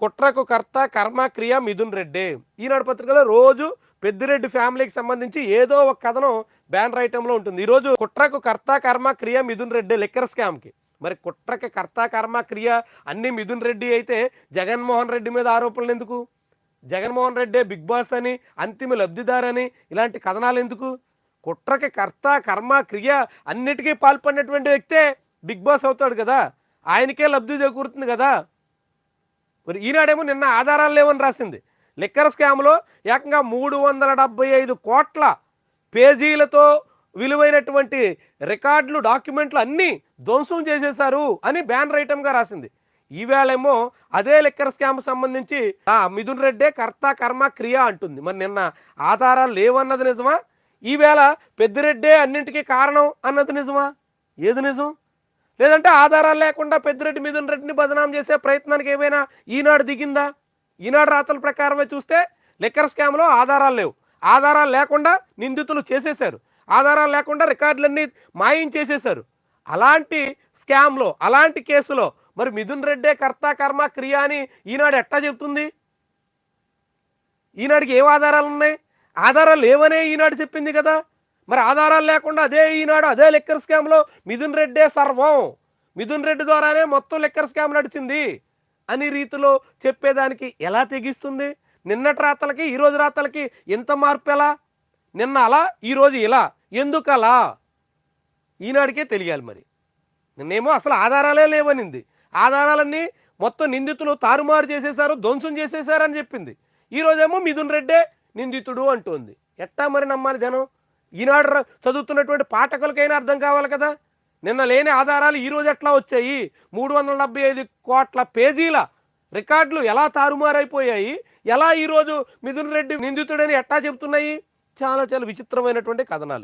కుట్రకు కర్త కర్మ క్రియ మిథున్ రెడ్డి. ఈనాడు పత్రికలో రోజు పెద్దిరెడ్డి ఫ్యామిలీకి సంబంధించి ఏదో ఒక కథనం బ్యానర్ ఐటెంలో ఉంటుంది. ఈరోజు కుట్రకు కర్త కర్మ క్రియ మిథున్ రెడ్డి లిక్కర్ స్కామ్కి. మరి కుట్రకి కర్త కర్మ క్రియ అన్ని మిథున్ రెడ్డి అయితే జగన్మోహన్ రెడ్డి మీద ఆరోపణలు ఎందుకు? జగన్మోహన్ రెడ్డే బిగ్ బాస్ అని, అంతిమ లబ్ధిదారని ఇలాంటి కథనాలు ఎందుకు? కుట్రకి కర్త కర్మ క్రియ అన్నిటికీ పాల్పడినటువంటి వ్యక్తే బిగ్ బాస్ అవుతాడు కదా, ఆయనకే లబ్ధి చేకూరుతుంది కదా. మరి ఈనాడేమో నిన్న ఆధారాలు లేవని రాసింది. లిక్కర్ స్కామ్లో ఏకంగా 375 కోట్ల పేజీలతో విలువైనటువంటి రికార్డులు డాక్యుమెంట్లు అన్నీ ధ్వంసం చేసేశారు అని బ్యానర్ ఐటమ్గా రాసింది. ఈవేళేమో అదే లిక్కర్ స్కామ్ సంబంధించి మిథున్ రెడ్డే కర్త కర్మ క్రియ అంటుంది. మరి నిన్న ఆధారాలు లేవన్నది నిజమా? ఈవేళ పెద్దిరెడ్డే అన్నింటికీ కారణం అన్నది నిజమా? ఏది నిజం? లేదంటే ఆధారాలు లేకుండా పెద్దిరెడ్డి మిథున్ రెడ్డిని బదనాం చేసే ప్రయత్నానికి ఏమైనా ఈనాడు దిగిందా? ఈనాడు రాతల ప్రకారమే చూస్తే లిక్కర్ స్కామ్లో ఆధారాలు లేవు. ఆధారాలు లేకుండా నిందితులు చేసేశారు. ఆధారాలు లేకుండా రికార్డులన్నీ మాయం చేసేశారు. అలాంటి స్కామ్లో, అలాంటి కేసులో మరి మిథున్ రెడ్డే కర్త కర్మ క్రియ అని ఈనాడు ఎట్టా చెప్తుంది? ఈనాడికి ఏం ఆధారాలు ఉన్నాయి? ఆధారాలు లేవనే ఈనాడు చెప్పింది కదా. మరి ఆధారాలు లేకుండా అదే ఈనాడు అదే లిక్కర్ స్కామ్లో మిథున్ రెడ్డే సర్వం, మిథున్ రెడ్డి ద్వారానే మొత్తం లిక్కర్ స్కామ్ నడిచింది అని రీతిలో చెప్పేదానికి ఎలా తెగిస్తుంది? నిన్నటి రాతలకి ఈరోజు రాతలకి ఇంత మార్పు ఎలా? నిన్న అలా ఈరోజు ఇలా ఎందుకలా? ఈనాడికే తెలియాలి. మరి నిన్నేమో అసలు ఆధారాలే లేవనింది. ఆధారాలన్నీ మొత్తం నిందితులు తారుమారు చేసేశారు, ధ్వంసం చేసేశారని చెప్పింది. ఈరోజేమో మిథున్ రెడ్డే నిందితుడు అంటోంది. ఎట్టా మరి నమ్మాలి జనం? ఈనాడు చదువుతున్నటువంటి పాఠకులకైనా అర్థం కావాలి కదా. నిన్న లేని ఆధారాలు ఈరోజు ఎట్లా వచ్చాయి? 375 కోట్ల పేజీల రికార్డులు ఎలా తారుమారైపోయాయి? ఎలా ఈరోజు మిథున్ రెడ్డి నిందితుడని ఎట్టా చెప్తున్నాయి? చాలా చాలా విచిత్రమైనటువంటి కథనాలు.